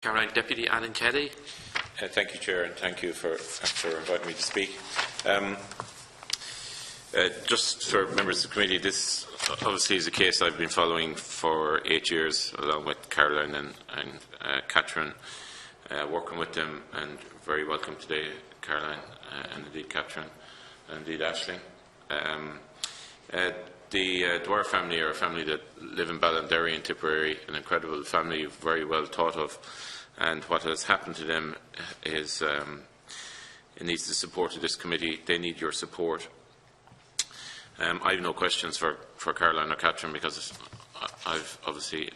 Caroline, Deputy Alan Kelly. Thank you, Chair, and thank you for inviting me to speak. Just for members of the committee, this obviously is a case I've been following for 8 years, along with Caroline and Catherine, working with them, and very welcome today, Caroline, and indeed Catherine, and indeed Aisling. The Dwyer family are a family that live in Ballinderry in Tipperary, an incredible family, very well thought of, and what has happened to them is it needs the support of this committee. They need your support. I have no questions for Caroline or Catherine because I've obviously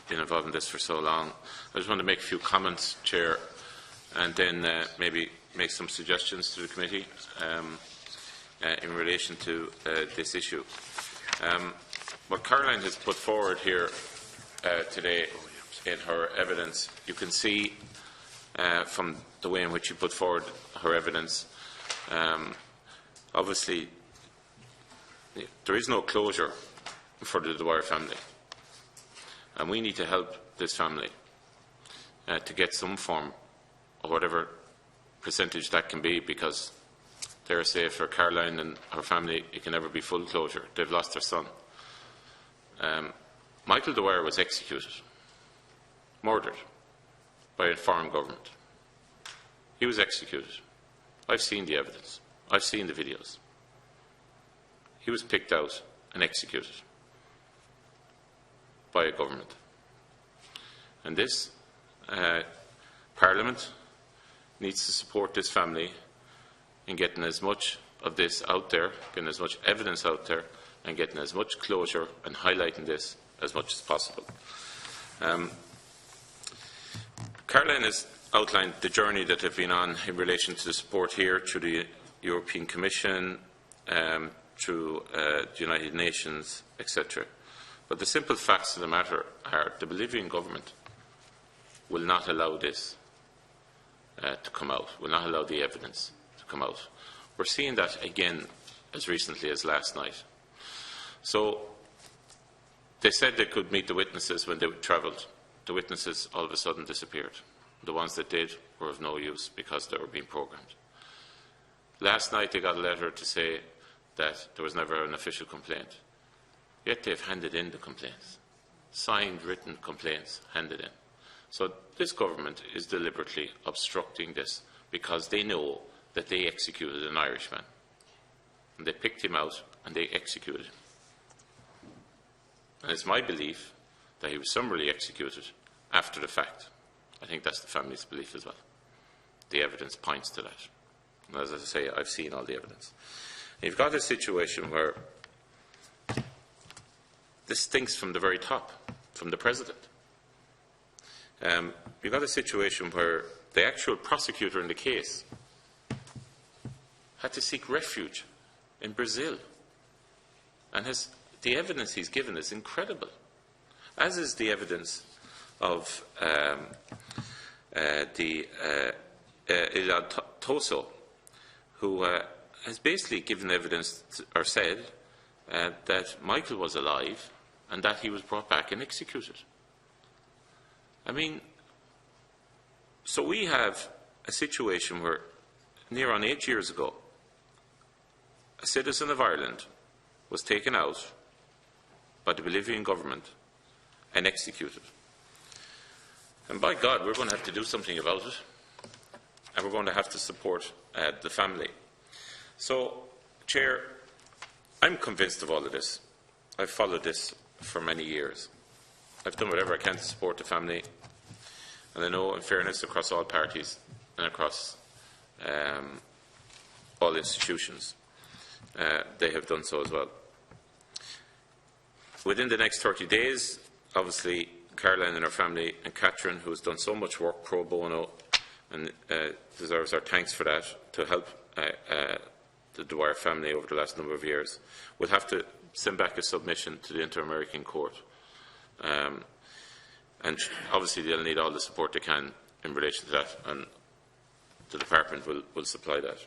been involved in this for so long. I just want to make a few comments, Chair, and then maybe make some suggestions to the committee in relation to this issue. What Caroline has put forward here today in her evidence, you can see from the way in which she put forward her evidence, obviously there is no closure for the Dwyer family, and we need to help this family to get some form of whatever percentage that can be, because dare I say, for Caroline and her family, it can never be full closure. They've lost their son. Michael Dwyer was executed, murdered by a foreign government. He was executed. I've seen the evidence. I've seen the videos. He was picked out and executed by a government. And this Parliament needs to support this family in getting as much of this out there, getting as much evidence out there, and getting as much closure and highlighting this as much as possible. Caroline has outlined the journey that they've been on in relation to the support here through the European Commission, through the United Nations, etc. But the simple facts of the matter are the Bolivian government will not allow this to come out, will not allow the evidence to come out. We're seeing that again as recently as last night. So they said they could meet the witnesses when they travelled. The witnesses all of a sudden disappeared. The ones that did were of no use because they were being programmed. Last night they got a letter to say that there was never an official complaint. Yet they've handed in the complaints. Signed, written complaints handed in. So this government is deliberately obstructing this because they know that they executed an Irishman. And they picked him out and they executed him. And it's my belief that he was summarily executed after the fact. I think that's the family's belief as well. The evidence points to that. And as I say, I've seen all the evidence. You've got a situation where this stinks from the very top, from the President. You've got a situation where the actual prosecutor in the case had to seek refuge in Brazil. And the evidence he's given is incredible, as is the evidence of Ilad Toso, who has basically given evidence or said that Michael was alive and that he was brought back and executed. I mean, so we have a situation where near on 8 years ago, a citizen of Ireland was taken out by the Bolivian government and executed. And by God, we're going to have to do something about it, and we're going to have to support the family. So, Chair, I'm convinced of all of this. I've followed this for many years. I've done whatever I can to support the family, and I know, in fairness, across all parties and across all institutions, they have done so as well. Within the next 30 days, obviously, Caroline and her family, and Catherine, who has done so much work pro bono and deserves our thanks for that, to help the Dwyer family over the last number of years, will have to send back a submission to the Inter-American Court. And obviously they'll need all the support they can in relation to that, and the Department will supply that.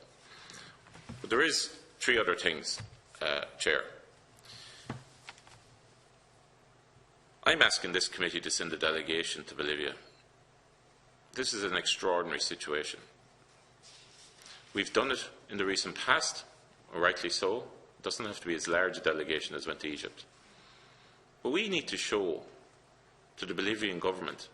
But there is 3 other things, Chair. I'm asking this committee to send a delegation to Bolivia this is an extraordinary situation. We've done it in the recent past, rightly so. It doesn't have to be as large a delegation as went to Egypt. But we need to show to the Bolivian government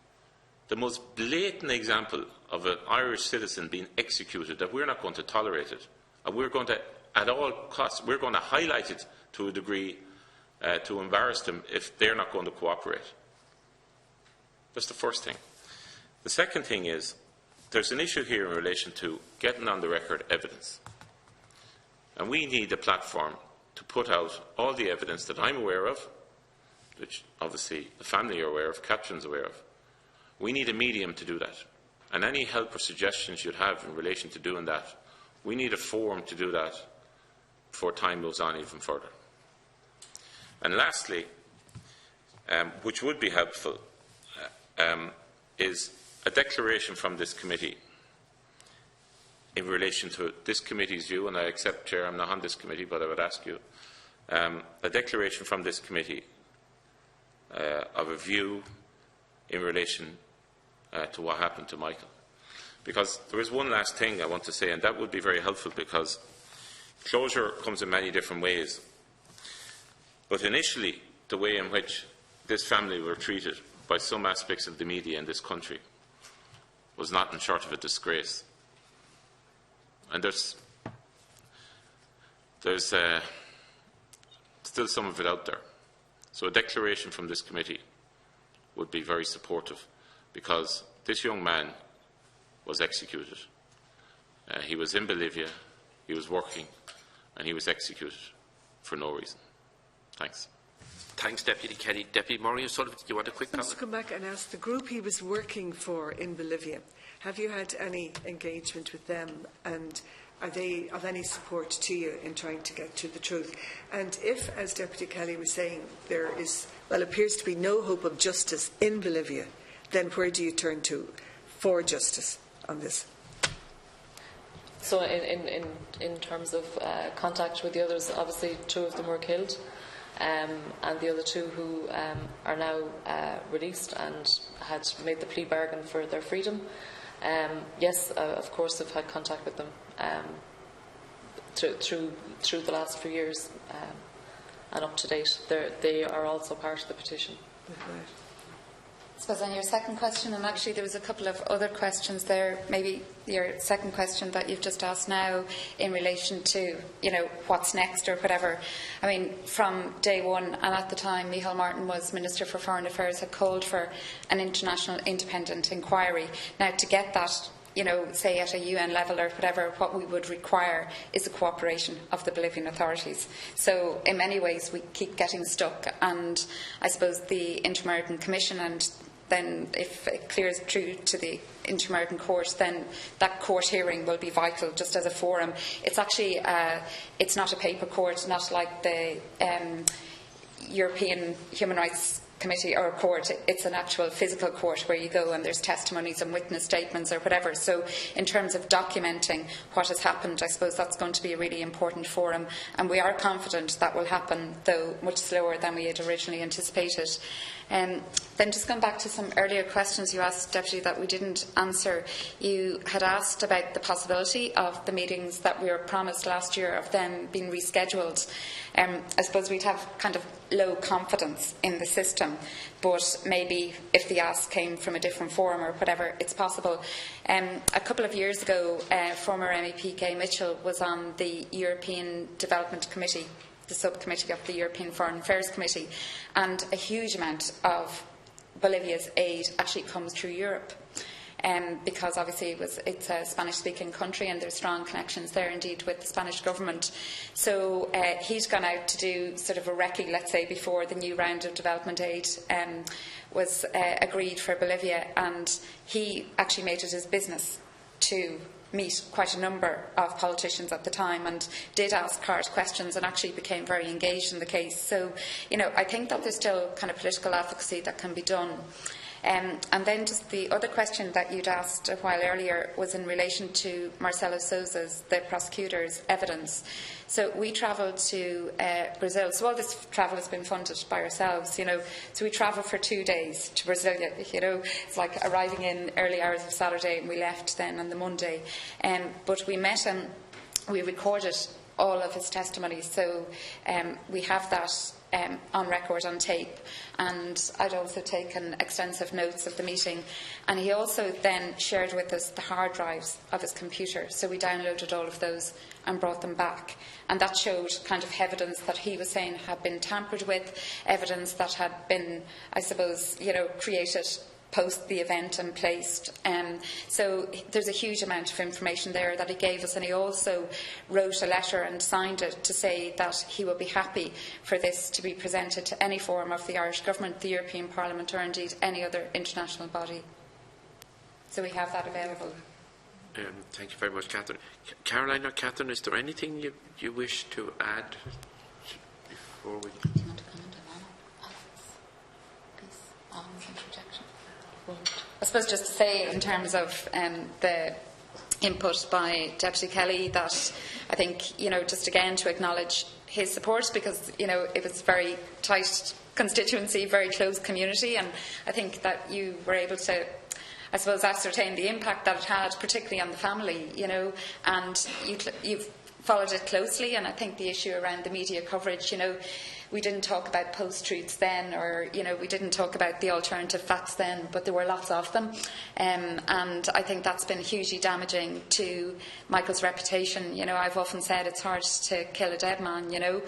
the most blatant example of an Irish citizen being executed, that we're not going to tolerate it. And we're going to, at all costs, we're going to highlight it to a degree to embarrass them if they're not going to cooperate. That's the first thing. The second thing is, there's an issue here in relation to getting on the record evidence. And we need a platform to put out all the evidence that I'm aware of, which obviously the family are aware of, Catherine's aware of. We need a medium to do that. And any help or suggestions you'd have in relation to doing that, we need a forum to do that before time moves on even further. And lastly, which would be helpful, is a declaration from this committee in relation to this committee's view, and I accept, Chair, I'm not on this committee, but I would ask you, a declaration from this committee of a view in relation to what happened to Michael. Because there is one last thing I want to say, and that would be very helpful, because closure comes in many different ways. But initially, the way in which this family were treated by some aspects of the media in this country was nothing short of a disgrace. And there's still some of it out there. So a declaration from this committee would be very supportive, because this young man was executed. He was in Bolivia, he was working, and he was executed for no reason. Thanks. Thanks, Deputy Kenny. Deputy Maureen O'Sullivan, do you want a quick comment? Just to come back and ask, the group he was working for in Bolivia, have you had any engagement with them, and are they of any support to you in trying to get to the truth? And if, as Deputy Kelly was saying, there is, well, appears to be no hope of justice in Bolivia, then where do you turn to for justice on this? So in terms of contact with the others, obviously 2 of them were killed, and the other 2 who are now released and had made the plea bargain for their freedom. Yes, of course, I've had contact with them through the last few years, and up to date. They are also part of the petition. Right. I suppose on your second question, and actually there was a couple of other questions there, maybe your second question that you've just asked now in relation to, you know, what's next or whatever. I mean, from day one, and at the time Micheál Martin was Minister for Foreign Affairs, had called for an international independent inquiry. Now, to get that, you know, say at a UN level or whatever, what we would require is the cooperation of the Bolivian authorities. So in many ways we keep getting stuck, and I suppose the Inter-American Commission, and then if it clears through to the Inter-American Court, then that court hearing will be vital just as a forum. It's actually, it's not a paper court, not like the European Human Rights Committee or court. It's an actual physical court where you go and there's testimonies and witness statements or whatever. So in terms of documenting what has happened, I suppose that's going to be a really important forum, and we are confident that will happen, though much slower than we had originally anticipated. Then just going back to some earlier questions you asked, Deputy, that we didn't answer. You had asked about the possibility of the meetings that we were promised last year, of them being rescheduled. I suppose we'd have kind of low confidence in the system, but maybe if the ask came from a different forum or whatever, it's possible. A couple of years ago, former MEP Gay Mitchell was on the European Development Committee, the subcommittee of the European Foreign Affairs Committee, and a huge amount of Bolivia's aid actually comes through Europe. Because obviously it's a Spanish-speaking country and there's strong connections there indeed with the Spanish government. So he's gone out to do sort of a recce, let's say, before the new round of development aid was agreed for Bolivia, and he actually made it his business to meet quite a number of politicians at the time, and did ask hard questions and actually became very engaged in the case. So, you know, I think that there's still kind of political advocacy that can be done. And then just the other question that you'd asked a while earlier was in relation to Marcelo Sousa's, the prosecutor's, evidence. So we travelled to Brazil. So all this travel has been funded by ourselves, you know. So we travelled for 2 days to Brazil, you know. It's like arriving in early hours of Saturday and we left then on the Monday. But we met him, we recorded all of his testimony. So we have that on record, on tape, and I'd also taken extensive notes of the meeting, and he also then shared with us the hard drives of his computer, so we downloaded all of those and brought them back, and that showed kind of evidence that he was saying had been tampered with, evidence that had been, I suppose, you know, created post the event and placed. So there's a huge amount of information there that he gave us, and he also wrote a letter and signed it to say that he will be happy for this to be presented to any form of the Irish Government, the European Parliament, or indeed any other international body. So we have that available. Thank you very much, Catherine. Caroline or Catherine, is there anything you wish to add before we... Do you want to comment on Alex's piece on interjection? I suppose just to say, in terms of the input by Deputy Kelly, that I think, you know, just again to acknowledge his support, because, you know, it was very tight constituency, very close community, and I think that you were able to, I suppose, ascertain the impact that it had, particularly on the family, you know, and you've followed it closely, and I think the issue around the media coverage, you know, we didn't talk about post-truths then, or, you know, we didn't talk about the alternative facts then, but there were lots of them. And I think that's been hugely damaging to Michael's reputation. You know, I've often said it's hard to kill a dead man, you know.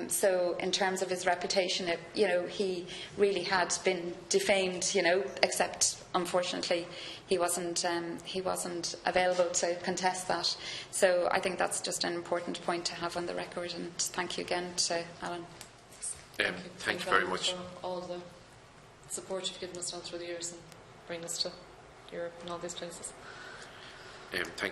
So in terms of his reputation, you know, he really had been defamed, you know, except, unfortunately, he wasn't available to contest that. So I think that's just an important point to have on the record, and thank you again to Alan. Thank you very much for all the support you've given us all through the years and bring us to Europe and all these places. Thank